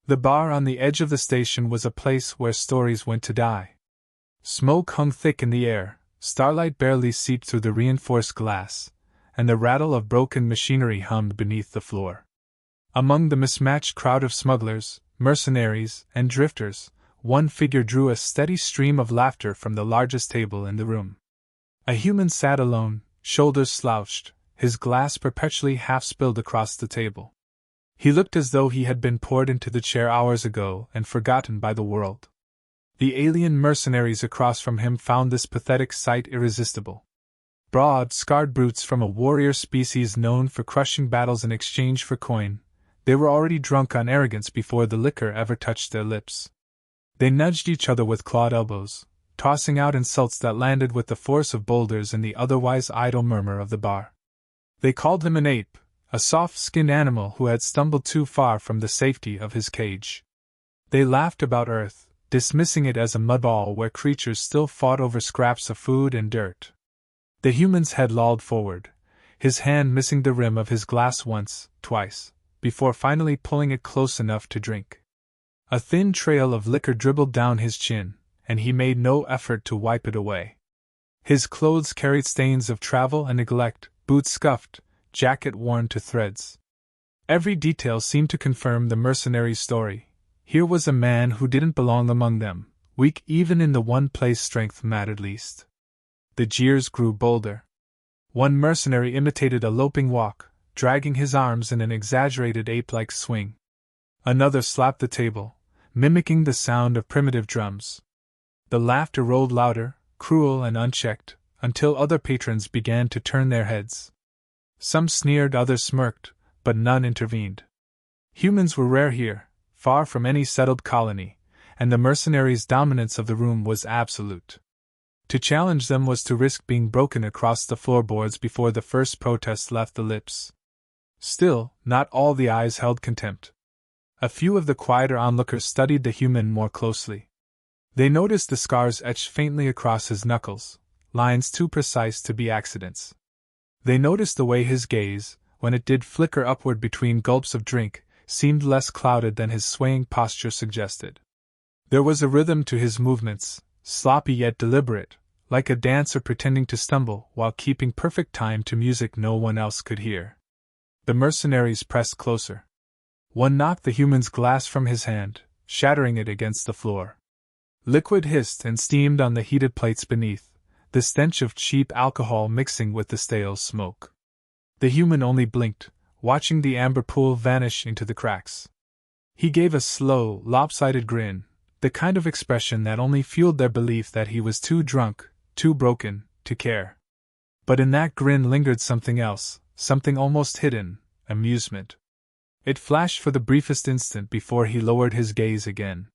The bar on the edge of the station was a place where stories went to die. Smoke hung thick in the air, starlight barely seeped through the reinforced glass, and the rattle of broken machinery hummed beneath the floor. Among the mismatched crowd of smugglers, mercenaries, and drifters, one figure drew a steady stream of laughter from the largest table in the room. A human sat alone, shoulders slouched, his glass perpetually half spilled across the table. He looked as though he had been poured into the chair hours ago and forgotten by the world. The alien mercenaries across from him found this pathetic sight irresistible. Broad, scarred brutes from a warrior species known for crushing battles in exchange for coin, they were already drunk on arrogance before the liquor ever touched their lips. They nudged each other with clawed elbows, tossing out insults that landed with the force of boulders in the otherwise idle murmur of the bar. They called him an ape, a soft-skinned animal who had stumbled too far from the safety of his cage. They laughed about Earth, dismissing it as a mudball where creatures still fought over scraps of food and dirt. The human's head lolled forward, his hand missing the rim of his glass once, twice, before finally pulling it close enough to drink. A thin trail of liquor dribbled down his chin, and he made no effort to wipe it away. His clothes carried stains of travel and neglect, boots scuffed, jacket worn to threads. Every detail seemed to confirm the mercenary's story. Here was a man who didn't belong among them, weak even in the one place strength mattered least. The jeers grew bolder. One mercenary imitated a loping walk, dragging his arms in an exaggerated ape-like swing. Another slapped the table, mimicking the sound of primitive drums. The laughter rolled louder, cruel and unchecked, until other patrons began to turn their heads. Some sneered, others smirked, but none intervened. Humans were rare here, far from any settled colony, and the mercenaries' dominance of the room was absolute. To challenge them was to risk being broken across the floorboards before the first protest left the lips. Still, not all the eyes held contempt. A few of the quieter onlookers studied the human more closely. They noticed the scars etched faintly across his knuckles, lines too precise to be accidents. They noticed the way his gaze, when it did flicker upward between gulps of drink, seemed less clouded than his swaying posture suggested. There was a rhythm to his movements, sloppy yet deliberate, like a dancer pretending to stumble while keeping perfect time to music no one else could hear. The mercenaries pressed closer. One knocked the human's glass from his hand, shattering it against the floor. Liquid hissed and steamed on the heated plates beneath, the stench of cheap alcohol mixing with the stale smoke. The human only blinked, watching the amber pool vanish into the cracks. He gave a slow, lopsided grin, the kind of expression that only fueled their belief that he was too drunk, too broken, to care. But in that grin lingered something else, something almost hidden, amusement. It flashed for the briefest instant before he lowered his gaze again.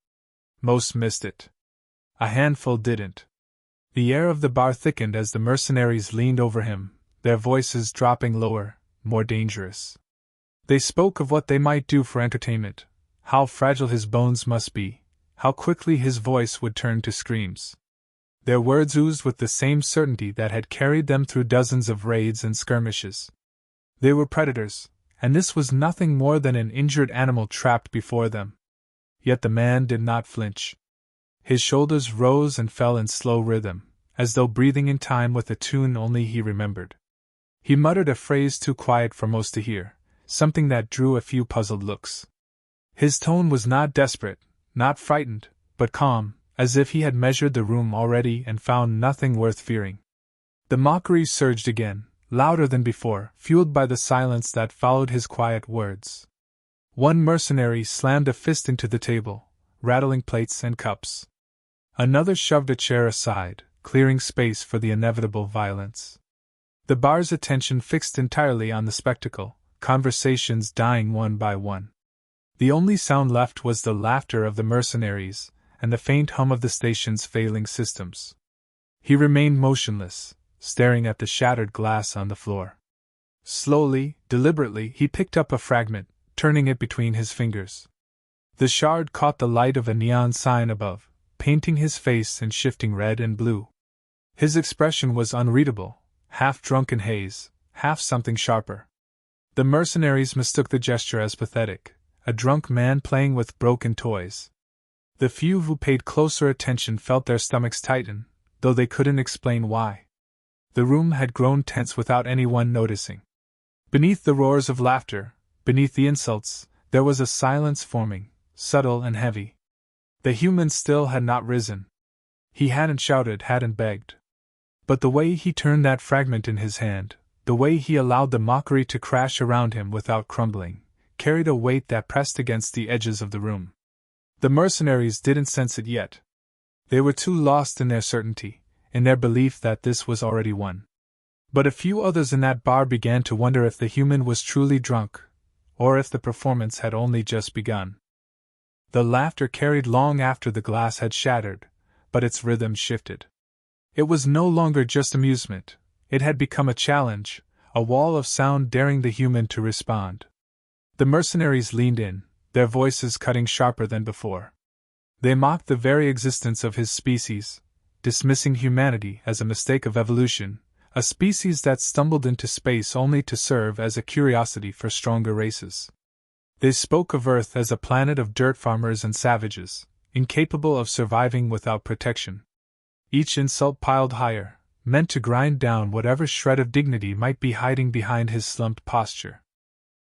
Most missed it. A handful didn't. The air of the bar thickened as the mercenaries leaned over him, their voices dropping lower, more dangerous. They spoke of what they might do for entertainment, how fragile his bones must be, how quickly his voice would turn to screams. Their words oozed with the same certainty that had carried them through dozens of raids and skirmishes. They were predators, and this was nothing more than an injured animal trapped before them. Yet the man did not flinch. His shoulders rose and fell in slow rhythm, as though breathing in time with a tune only he remembered. He muttered a phrase too quiet for most to hear, something that drew a few puzzled looks. His tone was not desperate, not frightened, but calm, as if he had measured the room already and found nothing worth fearing. The mockery surged again, louder than before, fueled by the silence that followed his quiet words. One mercenary slammed a fist into the table, rattling plates and cups. Another shoved a chair aside, clearing space for the inevitable violence. The bar's attention fixed entirely on the spectacle, conversations dying one by one. The only sound left was the laughter of the mercenaries, and the faint hum of the station's failing systems. He remained motionless, staring at the shattered glass on the floor. Slowly, deliberately, he picked up a fragment, turning it between his fingers. The shard caught the light of a neon sign above, painting his face in shifting red and blue. His expression was unreadable, half drunken haze, half something sharper. The mercenaries mistook the gesture as pathetic, a drunk man playing with broken toys. The few who paid closer attention felt their stomachs tighten, though they couldn't explain why. The room had grown tense without anyone noticing. Beneath the roars of laughter, beneath the insults, there was a silence forming, subtle and heavy. The human still had not risen. He hadn't shouted, hadn't begged. But the way he turned that fragment in his hand, the way he allowed the mockery to crash around him without crumbling, carried a weight that pressed against the edges of the room. The mercenaries didn't sense it yet. They were too lost in their certainty, in their belief that this was already won. But a few others in that bar began to wonder if the human was truly drunk, or if the performance had only just begun. The laughter carried long after the glass had shattered, but its rhythm shifted. It was no longer just amusement, it had become a challenge, a wall of sound daring the human to respond. The mercenaries leaned in, their voices cutting sharper than before. They mocked the very existence of his species, dismissing humanity as a mistake of evolution, a species that stumbled into space only to serve as a curiosity for stronger races. They spoke of Earth as a planet of dirt farmers and savages, incapable of surviving without protection. Each insult piled higher, meant to grind down whatever shred of dignity might be hiding behind his slumped posture.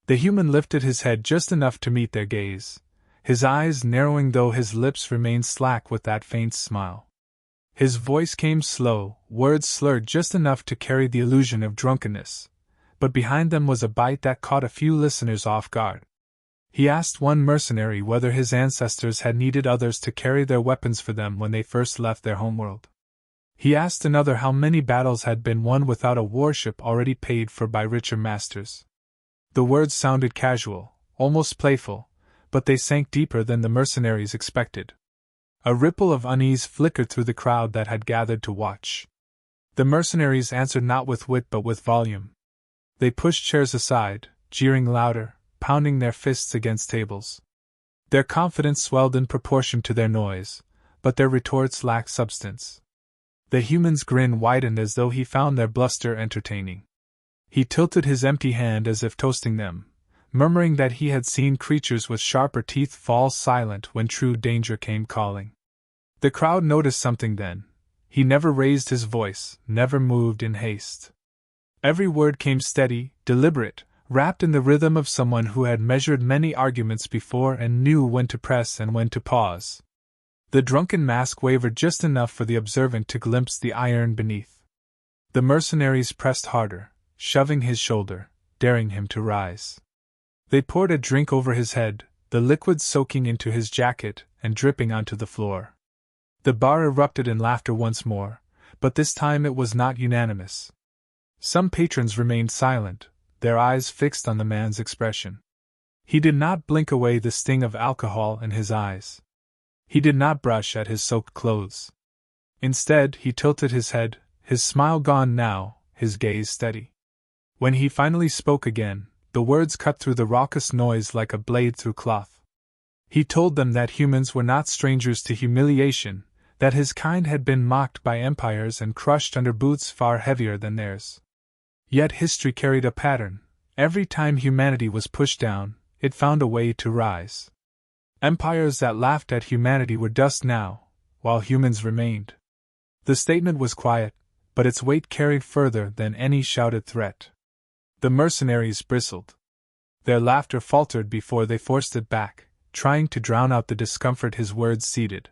The human lifted his head just enough to meet their gaze, his eyes narrowing though his lips remained slack with that faint smile. His voice came slow, words slurred just enough to carry the illusion of drunkenness, but behind them was a bite that caught a few listeners off guard. He asked one mercenary whether his ancestors had needed others to carry their weapons for them when they first left their homeworld. He asked another how many battles had been won without a warship already paid for by richer masters. The words sounded casual, almost playful, but they sank deeper than the mercenaries expected. A ripple of unease flickered through the crowd that had gathered to watch. The mercenaries answered not with wit but with volume. They pushed chairs aside, jeering louder, pounding their fists against tables. Their confidence swelled in proportion to their noise, but their retorts lacked substance. The human's grin widened as though he found their bluster entertaining. He tilted his empty hand as if toasting them, murmuring that he had seen creatures with sharper teeth fall silent when true danger came calling. The crowd noticed something then. He never raised his voice, never moved in haste. Every word came steady, deliberate, wrapped in the rhythm of someone who had measured many arguments before and knew when to press and when to pause. The drunken mask wavered just enough for the observant to glimpse the iron beneath. The mercenaries pressed harder, shoving his shoulder, daring him to rise. They poured a drink over his head, the liquid soaking into his jacket and dripping onto the floor. The bar erupted in laughter once more, but this time it was not unanimous. Some patrons remained silent, their eyes fixed on the man's expression. He did not blink away the sting of alcohol in his eyes. He did not brush at his soaked clothes. Instead, he tilted his head, his smile gone now, his gaze steady. When he finally spoke again, the words cut through the raucous noise like a blade through cloth. He told them that humans were not strangers to humiliation, that his kind had been mocked by empires and crushed under boots far heavier than theirs. Yet history carried a pattern. Every time humanity was pushed down, it found a way to rise. Empires that laughed at humanity were dust now, while humans remained. The statement was quiet, but its weight carried further than any shouted threat. The mercenaries bristled. Their laughter faltered before they forced it back, trying to drown out the discomfort his words seeded.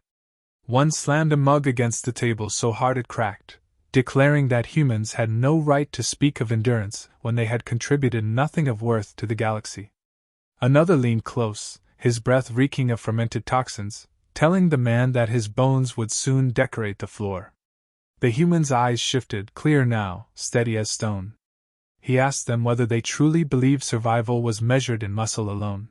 One slammed a mug against the table so hard it cracked, declaring that humans had no right to speak of endurance when they had contributed nothing of worth to the galaxy. Another leaned close, his breath reeking of fermented toxins, telling the man that his bones would soon decorate the floor. The human's eyes shifted, clear now, steady as stone. He asked them whether they truly believed survival was measured in muscle alone.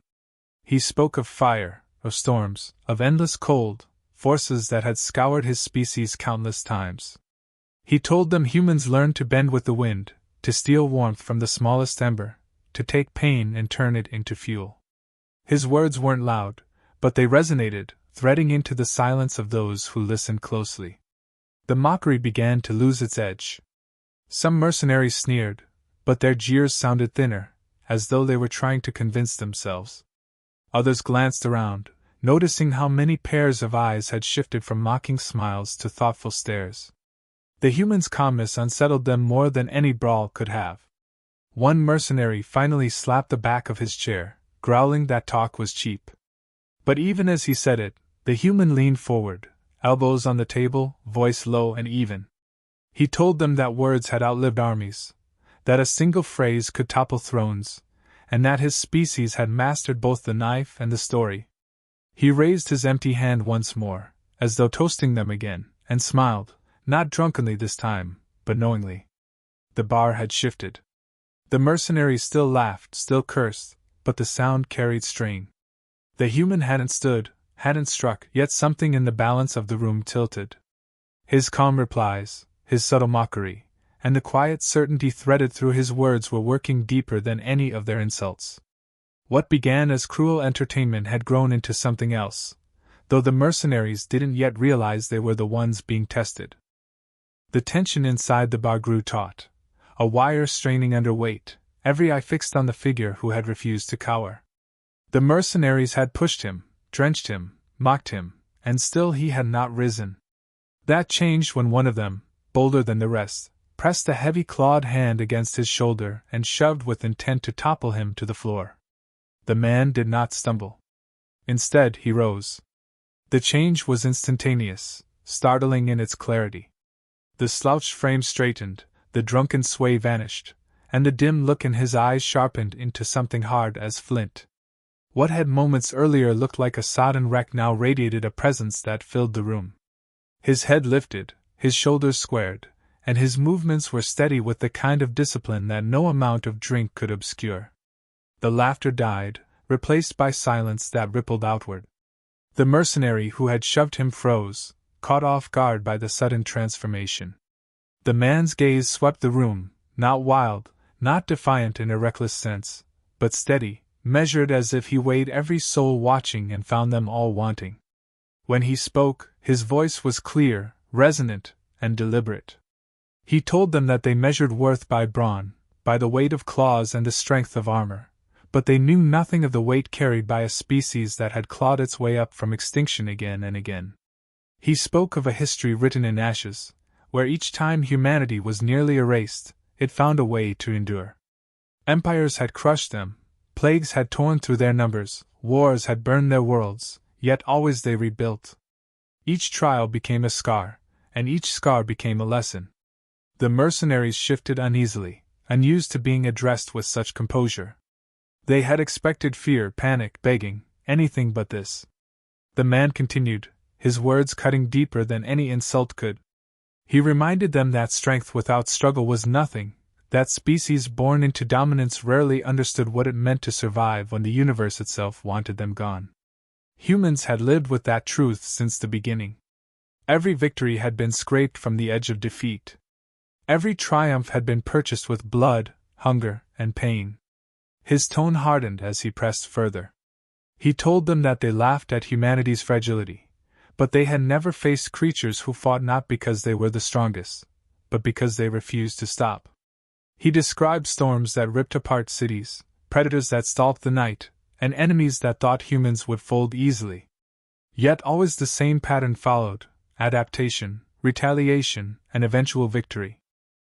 He spoke of fire, of storms, of endless cold, forces that had scoured his species countless times. He told them humans learned to bend with the wind, to steal warmth from the smallest ember, to take pain and turn it into fuel. His words weren't loud, but they resonated, threading into the silence of those who listened closely. The mockery began to lose its edge. Some mercenaries sneered, but their jeers sounded thinner, as though they were trying to convince themselves. Others glanced around, noticing how many pairs of eyes had shifted from mocking smiles to thoughtful stares. The human's calmness unsettled them more than any brawl could have. One mercenary finally slapped the back of his chair, growling that talk was cheap. But even as he said it, the human leaned forward, elbows on the table, voice low and even. He told them that words had outlived armies, that a single phrase could topple thrones, and that his species had mastered both the knife and the story. He raised his empty hand once more, as though toasting them again, and smiled, not drunkenly this time, but knowingly. The bar had shifted. The mercenaries still laughed, still cursed, but the sound carried strain. The human hadn't stood, hadn't struck, yet something in the balance of the room tilted. His calm replies, his subtle mockery, and the quiet certainty threaded through his words were working deeper than any of their insults. What began as cruel entertainment had grown into something else, though the mercenaries didn't yet realize they were the ones being tested. The tension inside the bar grew taut, a wire straining under weight, every eye fixed on the figure who had refused to cower. The mercenaries had pushed him, drenched him, mocked him, and still he had not risen. That changed when one of them, bolder than the rest, pressed a heavy clawed hand against his shoulder and shoved with intent to topple him to the floor. The man did not stumble. Instead, he rose. The change was instantaneous, startling in its clarity. The slouched frame straightened, the drunken sway vanished, and the dim look in his eyes sharpened into something hard as flint. What had moments earlier looked like a sodden wreck now radiated a presence that filled the room. His head lifted, his shoulders squared, and his movements were steady with the kind of discipline that no amount of drink could obscure. The laughter died, replaced by silence that rippled outward. The mercenary who had shoved him froze, caught off guard by the sudden transformation. The man's gaze swept the room, not wild, not defiant in a reckless sense, but steady, measured as if he weighed every soul watching and found them all wanting. When he spoke, his voice was clear, resonant, and deliberate. He told them that they measured worth by brawn, by the weight of claws and the strength of armor, but they knew nothing of the weight carried by a species that had clawed its way up from extinction again and again. He spoke of a history written in ashes, where each time humanity was nearly erased, it found a way to endure. Empires had crushed them, plagues had torn through their numbers, wars had burned their worlds, yet always they rebuilt. Each trial became a scar, and each scar became a lesson. The mercenaries shifted uneasily, unused to being addressed with such composure. They had expected fear, panic, begging, anything but this. The man continued, his words cutting deeper than any insult could. He reminded them that strength without struggle was nothing, that species born into dominance rarely understood what it meant to survive when the universe itself wanted them gone. Humans had lived with that truth since the beginning. Every victory had been scraped from the edge of defeat. Every triumph had been purchased with blood, hunger, and pain. His tone hardened as he pressed further. He told them that they laughed at humanity's fragility, but they had never faced creatures who fought not because they were the strongest, but because they refused to stop. He described storms that ripped apart cities, predators that stalked the night, and enemies that thought humans would fold easily. Yet always the same pattern followed: adaptation, retaliation, and eventual victory.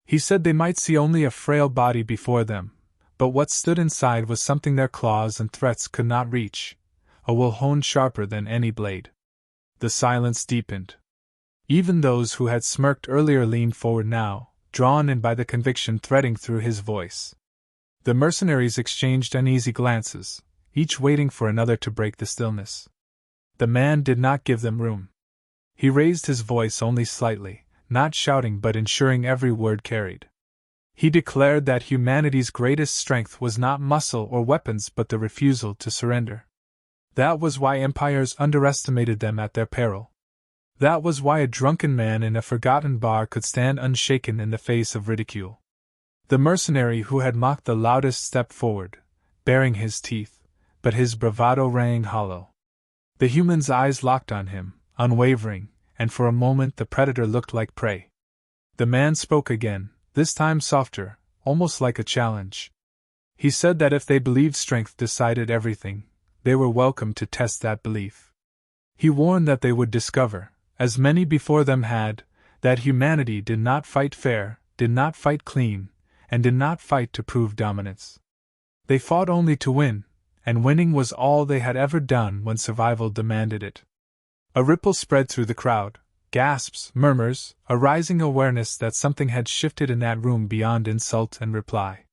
He said they might see only a frail body before them, but what stood inside was something their claws and threats could not reach, a will honed sharper than any blade. The silence deepened. Even those who had smirked earlier leaned forward now, drawn in by the conviction threading through his voice. The mercenaries exchanged uneasy glances, each waiting for another to break the stillness. The man did not give them room. He raised his voice only slightly, not shouting but ensuring every word carried. He declared that humanity's greatest strength was not muscle or weapons but the refusal to surrender. That was why empires underestimated them at their peril. That was why a drunken man in a forgotten bar could stand unshaken in the face of ridicule. The mercenary who had mocked the loudest stepped forward, baring his teeth, but his bravado rang hollow. The human's eyes locked on him, unwavering, and for a moment the predator looked like prey. The man spoke again, this time softer, almost like a challenge. He said that if they believed strength decided everything, they were welcome to test that belief. He warned that they would discover, as many before them had, that humanity did not fight fair, did not fight clean, and did not fight to prove dominance. They fought only to win, and winning was all they had ever done when survival demanded it. A ripple spread through the crowd, gasps, murmurs, a rising awareness that something had shifted in that room beyond insult and reply.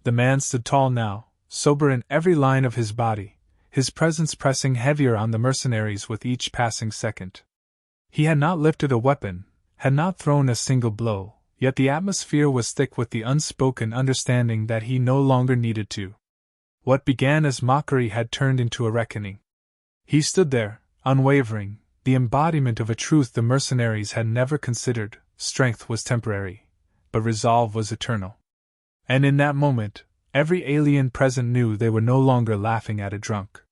The man stood tall now, sober in every line of his body, his presence pressing heavier on the mercenaries with each passing second. He had not lifted a weapon, had not thrown a single blow, yet the atmosphere was thick with the unspoken understanding that he no longer needed to. What began as mockery had turned into a reckoning. He stood there, unwavering, the embodiment of a truth the mercenaries had never considered: strength was temporary, but resolve was eternal. And in that moment, every alien present knew they were no longer laughing at a drunk.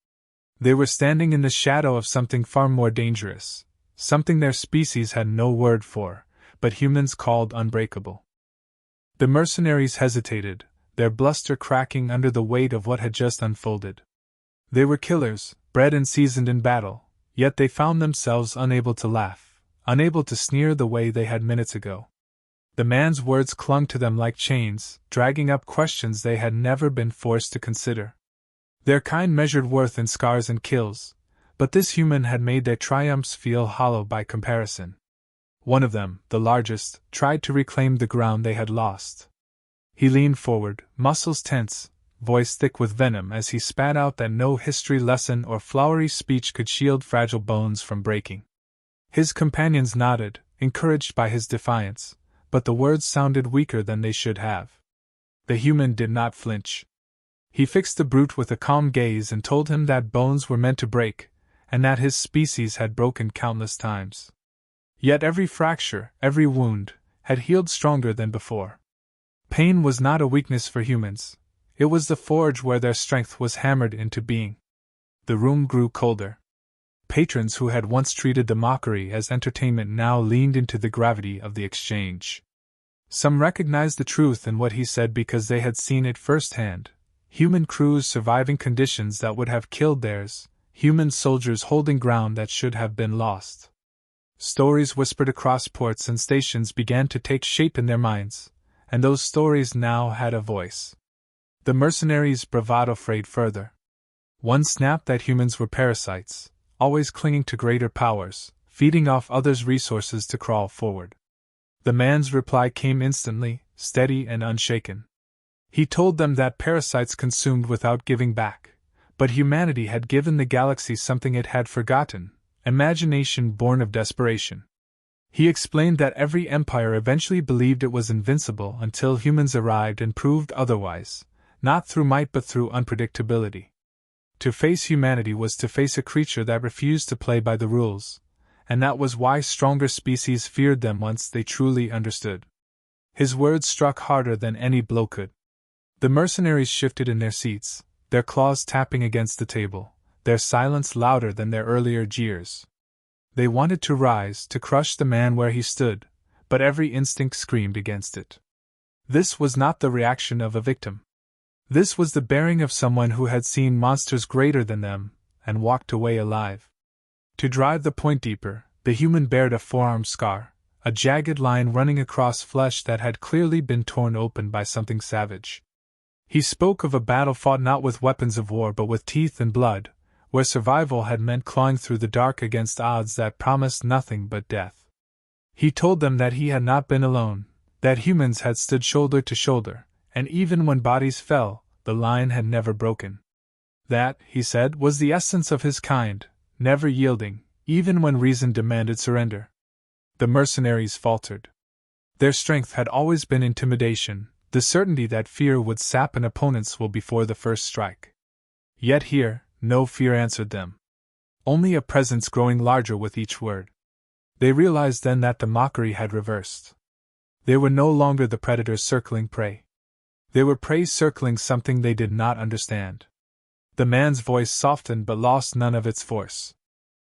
They were standing in the shadow of something far more dangerous, something their species had no word for, but humans called unbreakable. The mercenaries hesitated, their bluster cracking under the weight of what had just unfolded. They were killers, bred and seasoned in battle, yet they found themselves unable to laugh, unable to sneer the way they had minutes ago. The man's words clung to them like chains, dragging up questions they had never been forced to consider. Their kind measured worth in scars and kills, but this human had made their triumphs feel hollow by comparison. One of them, the largest, tried to reclaim the ground they had lost. He leaned forward, muscles tense, voice thick with venom as he spat out that no history lesson or flowery speech could shield fragile bones from breaking. His companions nodded, encouraged by his defiance, but the words sounded weaker than they should have. The human did not flinch. He fixed the brute with a calm gaze and told him that bones were meant to break, and that his species had broken countless times. Yet every fracture, every wound, had healed stronger than before. Pain was not a weakness for humans. It was the forge where their strength was hammered into being. The room grew colder. Patrons who had once treated the mockery as entertainment now leaned into the gravity of the exchange. Some recognized the truth in what he said because they had seen it firsthand. Human crews surviving conditions that would have killed theirs, human soldiers holding ground that should have been lost. Stories whispered across ports and stations began to take shape in their minds, and those stories now had a voice. The mercenaries' bravado frayed further. One snapped that humans were parasites, always clinging to greater powers, feeding off others' resources to crawl forward. The man's reply came instantly, steady and unshaken. He told them that parasites consumed without giving back, but humanity had given the galaxy something it had forgotten: imagination born of desperation. He explained that every empire eventually believed it was invincible until humans arrived and proved otherwise, not through might but through unpredictability. To face humanity was to face a creature that refused to play by the rules, and that was why stronger species feared them once they truly understood. His words struck harder than any blow could. The mercenaries shifted in their seats, their claws tapping against the table, their silence louder than their earlier jeers. They wanted to rise, to crush the man where he stood, but every instinct screamed against it. This was not the reaction of a victim. This was the bearing of someone who had seen monsters greater than them, and walked away alive. To drive the point deeper, the human bared a forearm scar, a jagged line running across flesh that had clearly been torn open by something savage. He spoke of a battle fought not with weapons of war but with teeth and blood, where survival had meant clawing through the dark against odds that promised nothing but death. He told them that he had not been alone, that humans had stood shoulder to shoulder, and even when bodies fell, the line had never broken. That, he said, was the essence of his kind, never yielding, even when reason demanded surrender. The mercenaries faltered. Their strength had always been intimidation, the certainty that fear would sap an opponent's will before the first strike. Yet here, no fear answered them. Only a presence growing larger with each word. They realized then that the mockery had reversed. They were no longer the predators circling prey. They were prey circling something they did not understand. The man's voice softened but lost none of its force.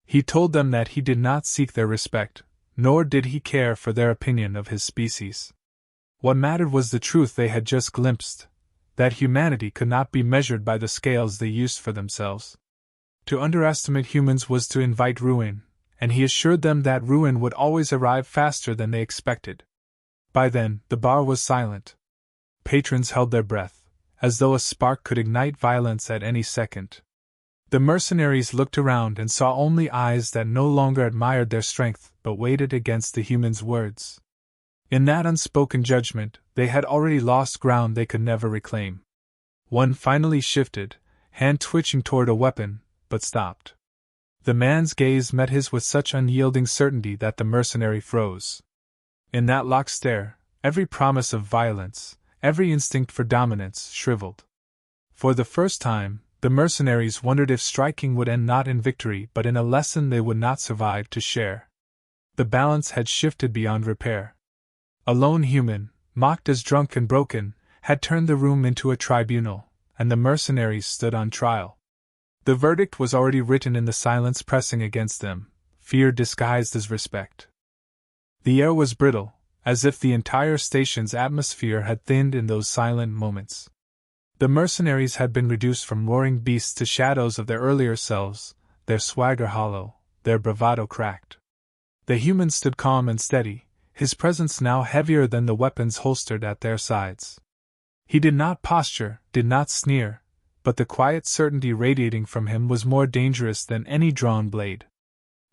He told them that he did not seek their respect, nor did he care for their opinion of his species. What mattered was the truth they had just glimpsed, that humanity could not be measured by the scales they used for themselves. To underestimate humans was to invite ruin, and he assured them that ruin would always arrive faster than they expected. By then, the bar was silent. Patrons held their breath, as though a spark could ignite violence at any second. The mercenaries looked around and saw only eyes that no longer admired their strength but weighed against the humans' words. In that unspoken judgment, they had already lost ground they could never reclaim. One finally shifted, hand twitching toward a weapon, but stopped. The man's gaze met his with such unyielding certainty that the mercenary froze. In that locked stare, every promise of violence, every instinct for dominance, shriveled. For the first time, the mercenaries wondered if striking would end not in victory but in a lesson they would not survive to share. The balance had shifted beyond repair. A lone human, mocked as drunk and broken, had turned the room into a tribunal, and the mercenaries stood on trial. The verdict was already written in the silence pressing against them, fear disguised as respect. The air was brittle, as if the entire station's atmosphere had thinned in those silent moments. The mercenaries had been reduced from roaring beasts to shadows of their earlier selves, their swagger hollow, their bravado cracked. The human stood calm and steady, his presence now heavier than the weapons holstered at their sides. He did not posture, did not sneer, but the quiet certainty radiating from him was more dangerous than any drawn blade.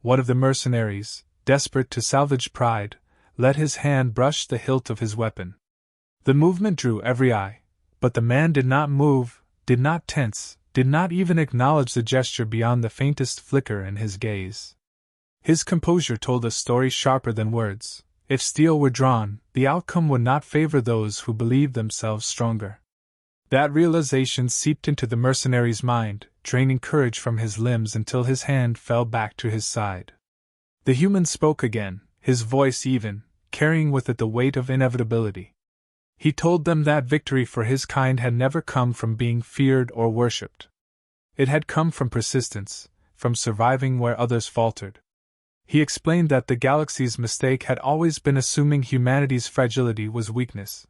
One of the mercenaries, desperate to salvage pride, let his hand brush the hilt of his weapon. The movement drew every eye, but the man did not move, did not tense, did not even acknowledge the gesture beyond the faintest flicker in his gaze. His composure told a story sharper than words. If steel were drawn, the outcome would not favor those who believed themselves stronger. That realization seeped into the mercenary's mind, draining courage from his limbs until his hand fell back to his side. The human spoke again, his voice even, carrying with it the weight of inevitability. He told them that victory for his kind had never come from being feared or worshipped. It had come from persistence, from surviving where others faltered. He explained that the galaxy's mistake had always been assuming humanity's fragility was weakness.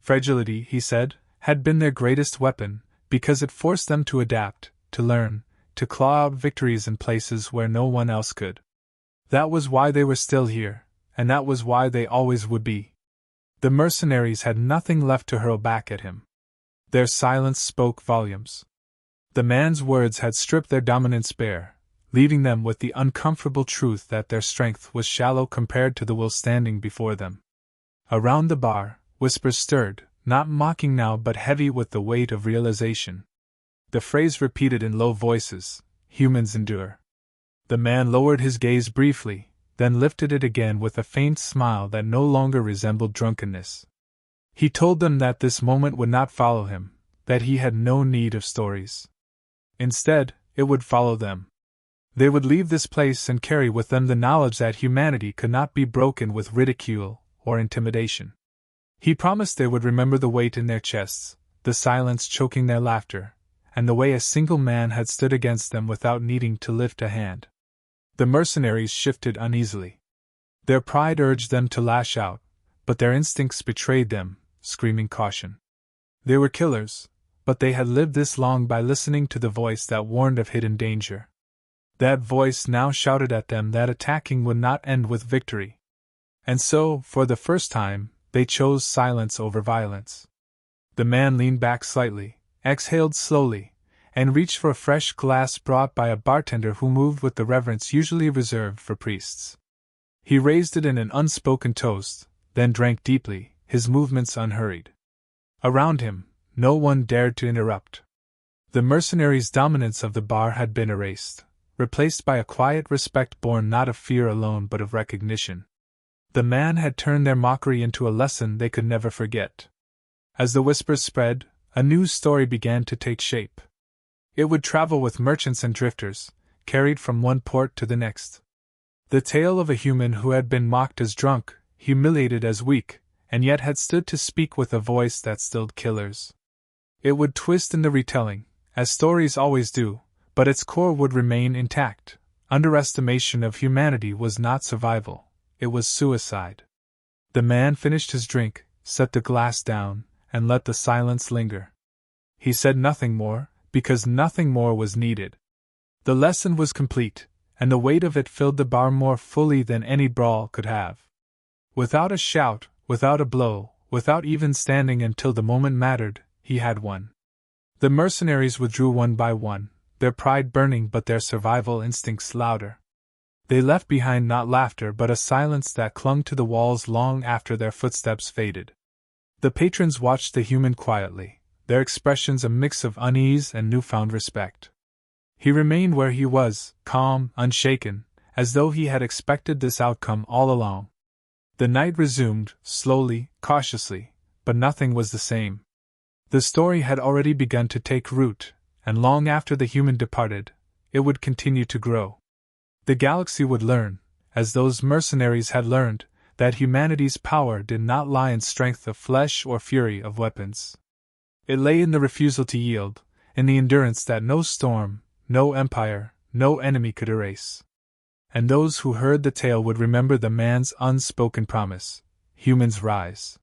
Fragility, he said, had been their greatest weapon, because it forced them to adapt, to learn, to claw out victories in places where no one else could. That was why they were still here, and that was why they always would be. The mercenaries had nothing left to hurl back at him. Their silence spoke volumes. The man's words had stripped their dominance bare, leaving them with the uncomfortable truth that their strength was shallow compared to the will standing before them. Around the bar, whispers stirred, not mocking now but heavy with the weight of realization. The phrase repeated in low voices, "Humans endure." The man lowered his gaze briefly, then lifted it again with a faint smile that no longer resembled drunkenness. He told them that this moment would not follow him, that he had no need of stories. Instead, it would follow them. They would leave this place and carry with them the knowledge that humanity could not be broken with ridicule or intimidation. He promised they would remember the weight in their chests, the silence choking their laughter, and the way a single man had stood against them without needing to lift a hand. The mercenaries shifted uneasily. Their pride urged them to lash out, but their instincts betrayed them, screaming caution. They were killers, but they had lived this long by listening to the voice that warned of hidden danger. That voice now shouted at them that attacking would not end with victory. And so, for the first time, they chose silence over violence. The man leaned back slightly, exhaled slowly, and reached for a fresh glass brought by a bartender who moved with the reverence usually reserved for priests. He raised it in an unspoken toast, then drank deeply, his movements unhurried. Around him, no one dared to interrupt. The mercenaries' dominance of the bar had been erased, replaced by a quiet respect born not of fear alone but of recognition. The man had turned their mockery into a lesson they could never forget. As the whispers spread, a new story began to take shape. It would travel with merchants and drifters, carried from one port to the next. The tale of a human who had been mocked as drunk, humiliated as weak, and yet had stood to speak with a voice that stilled killers. It would twist in the retelling, as stories always do, but its core would remain intact. Underestimation of humanity was not survival, it was suicide. The man finished his drink, set the glass down, and let the silence linger. He said nothing more, because nothing more was needed. The lesson was complete, and the weight of it filled the bar more fully than any brawl could have. Without a shout, without a blow, without even standing until the moment mattered, he had won. The mercenaries withdrew one by one, their pride burning but their survival instincts louder. They left behind not laughter but a silence that clung to the walls long after their footsteps faded. The patrons watched the human quietly, their expressions a mix of unease and newfound respect. He remained where he was, calm, unshaken, as though he had expected this outcome all along. The night resumed, slowly, cautiously, but nothing was the same. The story had already begun to take root, and long after the human departed, it would continue to grow. The galaxy would learn, as those mercenaries had learned, that humanity's power did not lie in strength of flesh or fury of weapons. It lay in the refusal to yield, in the endurance that no storm, no empire, no enemy could erase. And those who heard the tale would remember the man's unspoken promise: humans rise.